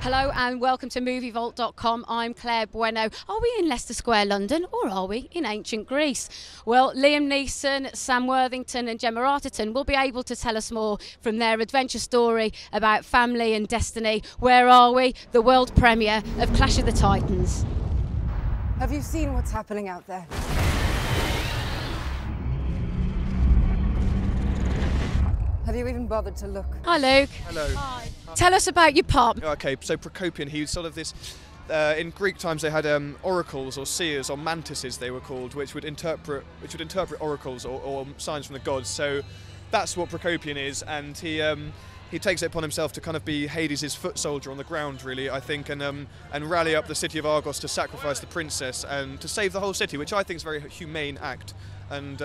Hello and welcome to MovieVault.com. I'm Claire Bueno. Are we in Leicester Square, London, or are we in ancient Greece? Well, Liam Neeson, Sam Worthington and Gemma Arterton will be able to tell us more from their adventure story about family and destiny. Where are we? The world premiere of Clash of the Titans. Have you seen what's happening out there? Have you even bothered to look? Hi, Luke. Hello. Hi. Tell us about your part. Okay, so Procopion, he was sort of this. In Greek times, they had oracles or seers or mantises, they were called, which would interpret oracles or signs from the gods. So that's what Procopion is, and he takes it upon himself to kind of be Hades' foot soldier on the ground, really, I think, and rally up the city of Argos to sacrifice the princess and to save the whole city, which I think is a very humane act. And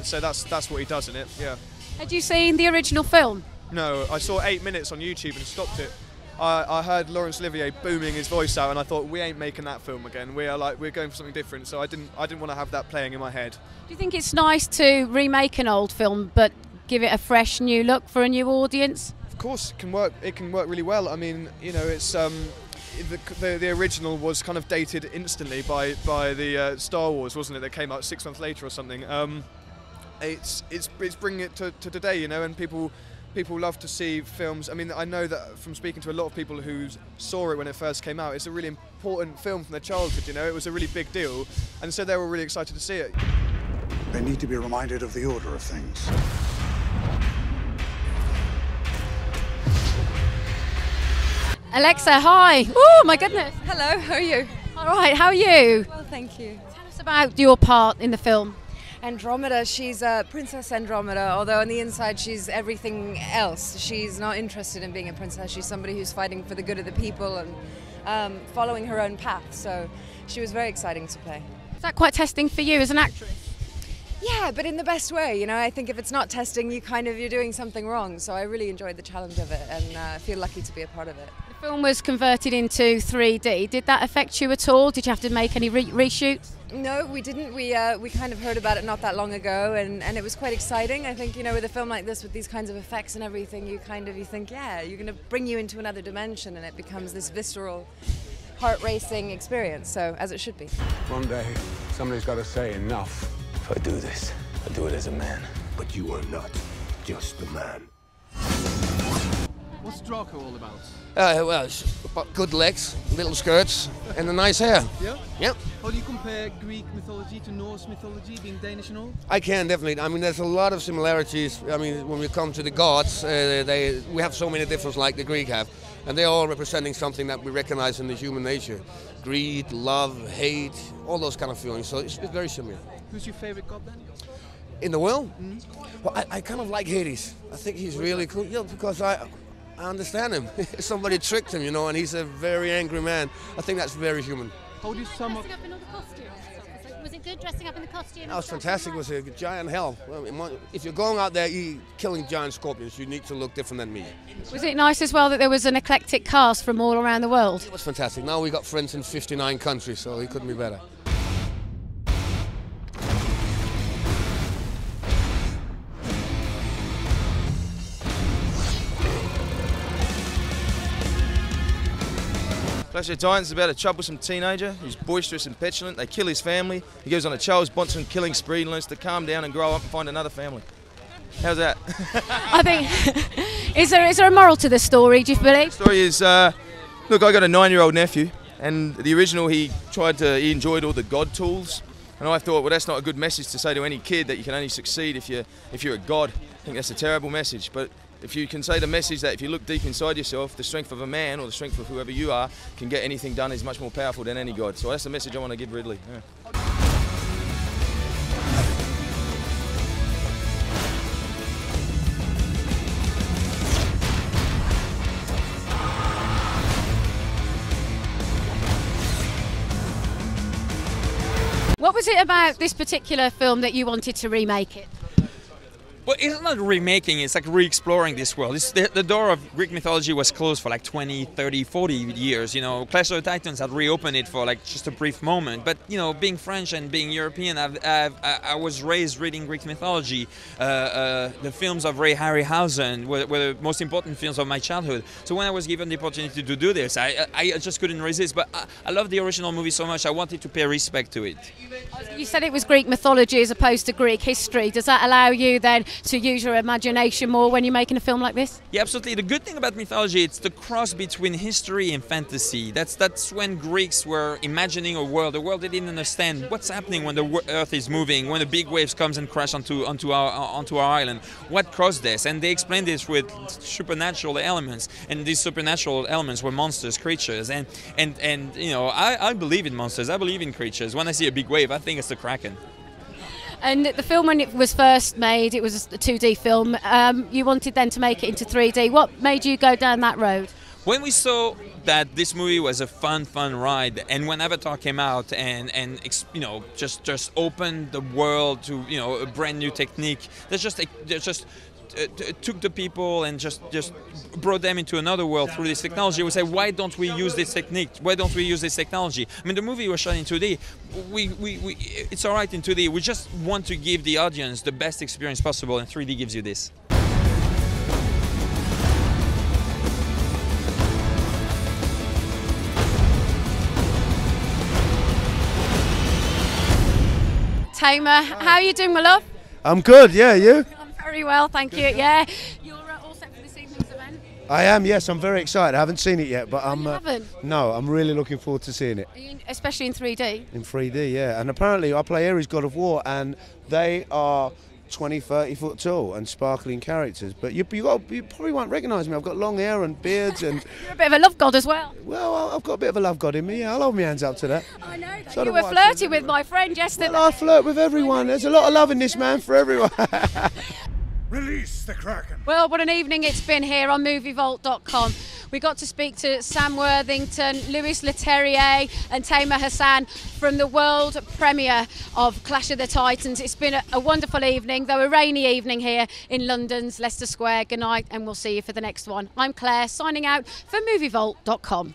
so that's what he does in it. Yeah. Had you seen the original film? No, I saw 8 minutes on YouTube and stopped it. I heard Laurence Olivier booming his voice out, and I thought, we ain't making that film again. We're going for something different. So I didn't want to have that playing in my head. Do you think it's nice to remake an old film but give it a fresh new look for a new audience? Of course, it can work. It can work really well. I mean, you know, it's the original was kind of dated instantly by the Star Wars, wasn't it? That came out 6 months later or something. It's bringing it to today, you know, and people love to see films. I mean, I know that from speaking to a lot of people who saw it when it first came out, it's a really important film from their childhood, you know, it was a really big deal, and so they were really excited to see it. They need to be reminded of the order of things. Alexa, hi. Oh my goodness. Hello, how are you? All right, how are you? Well, thank you. Tell us about your part in the film. Andromeda, she's Princess Andromeda, although on the inside she's everything else. She's not interested in being a princess. She's somebody who's fighting for the good of the people and following her own path. So she was very exciting to play. Is that quite testing for you as an actress? Yeah, but in the best way. You know, I think if it's not testing, you're doing something wrong. So I really enjoyed the challenge of it, and I feel lucky to be a part of it. The film was converted into 3D. Did that affect you at all? Did you have to make any reshoots? No, we didn't. We kind of heard about it not that long ago, and it was quite exciting. I think, you know, with a film like this, with these kinds of effects and everything, you think, yeah, you're going to bring you into another dimension, and it becomes this visceral, heart-racing experience. So as it should be. One day, somebody's got to say enough. If I do this, I do it as a man. But you are not just a man. What's Draco all about? Well, it's about good legs, little skirts, and a nice hair. Yeah? Yep. How do you compare Greek mythology to Norse mythology, being Danish and all? I can, definitely. I mean, there's a lot of similarities. I mean, when we come to the gods, we have so many differences like the Greek have. And they're all representing something that we recognize in the human nature. Greed, love, hate, all those kind of feelings. So it's very similar. Who's your favorite god then? In the world? Well, I kind of like Hades. I think he's really cool. Yeah, because I understand him. Somebody tricked him, you know, and he's a very angry man. I think that's very human. How do you sum up? Dressing up in all the costumes. Was it good dressing up in the costume? That was fantastic. It was a giant hell. If you're going out there killing giant scorpions, you need to look different than me. Was it nice as well that there was an eclectic cast from all around the world? It was fantastic. Now we got friends in 59 countries, so it couldn't be better. Clash of the Titans is about a troublesome teenager who's boisterous and petulant. They kill his family. He goes on a Charles Bronson killing spree and learns to calm down and grow up and find another family. How's that? I think, is there a moral to the story, do you believe? The story is, look, I got a 9-year-old nephew, and the original he enjoyed all the God tools, and I thought, well, that's not a good message to say to any kid, that you can only succeed if you're a god. I think that's a terrible message, but if you can say the message that if you look deep inside yourself, the strength of a man or the strength of whoever you are can get anything done is much more powerful than any god. So that's the message I want to give Ridley. Yeah. What was it about this particular film that you wanted to remake it? Well, it's not remaking, it's like re-exploring this world. The door of Greek mythology was closed for like 20, 30, 40 years. You know, Clash of the Titans had reopened it for like just a brief moment. But, you know, being French and being European, I was raised reading Greek mythology. The films of Ray Harryhausen were the most important films of my childhood. So when I was given the opportunity to do this, I just couldn't resist. But I love the original movie so much, I wanted to pay respect to it. You said it was Greek mythology as opposed to Greek history. Does that allow you then to use your imagination more when you're making a film like this? Yeah, absolutely. The good thing about mythology, it's the cross between history and fantasy. That's when Greeks were imagining a world they didn't understand. What's happening when the earth is moving, when the big waves comes and crash onto our island? What caused this? And they explained this with supernatural elements. And these supernatural elements were monsters, creatures. And you know, I believe in monsters. I believe in creatures. When I see a big wave, I think it's the Kraken. And the film, when it was first made, it was a 2D film. You wanted then to make it into 3D. What made you go down that road? When we saw that this movie was a fun ride, and when Avatar came out and you know, just opened the world to, you know, a brand new technique, that just took the people and just brought them into another world through this technology. We say, why don't we use this technique? Why don't we use this technology? I mean, the movie was shot in 2D. It's all right in 2D. We just want to give the audience the best experience possible, and 3D gives you this. Tamer, how are you doing, my love? I'm good, yeah, you? I'm very well, thank you. Yeah, you're all set for this evening's event? I am, yes, I'm very excited. I haven't seen it yet, but I'm... You haven't? No, I'm really looking forward to seeing it. Especially in 3D? In 3D, yeah. And apparently I play Ares God of War, and they are 20, 30 foot tall and sparkling characters. But you probably won't recognise me. I've got long hair and beards and... You're a bit of a love god as well. Well, I've got a bit of a love god in me, yeah. I'll hold my hands up to that. I know that. So you were flirting with my friend yesterday. Well, I flirt with everyone. There's a lot of love in this man for everyone. Release the Kraken. Well, what an evening it's been here on MovieVault.com. We got to speak to Sam Worthington, Louis Leterrier and Tamer Hassan from the world premiere of Clash of the Titans. It's been a wonderful evening, though a rainy evening here in London's Leicester Square. Good night, and we'll see you for the next one. I'm Claire, signing out for MovieVault.com.